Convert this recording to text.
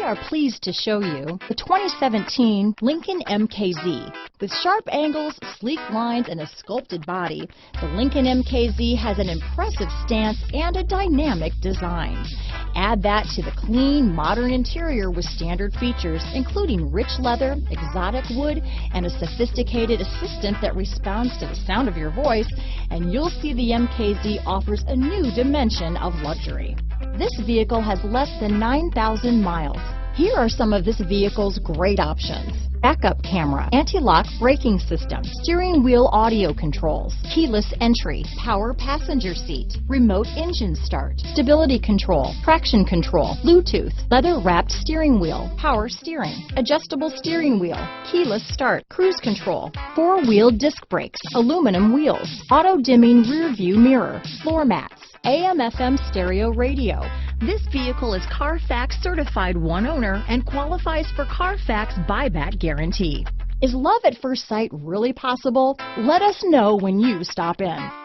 are pleased to show you the 2017 Lincoln MKZ. With sharp angles, sleek lines, and a sculpted body, the Lincoln MKZ has an impressive stance and a dynamic design. Add that to the clean, modern interior with standard features, including rich leather, exotic wood, and a sophisticated assistant that responds to the sound of your voice, and you'll see the MKZ offers a new dimension of luxury. This vehicle has less than 9,000 miles. Here are some of this vehicle's great options: backup camera, anti-lock braking system, steering wheel audio controls, keyless entry, power passenger seat, remote engine start, stability control, traction control, Bluetooth, leather-wrapped steering wheel, power steering, adjustable steering wheel, keyless start, cruise control, four-wheel disc brakes, aluminum wheels, auto-dimming rear-view mirror, floor mats, AM/FM stereo radio. This vehicle is CARFAX certified one owner and qualifies for CARFAX buyback guarantee. Is love at first sight really possible? Let us know when you stop in.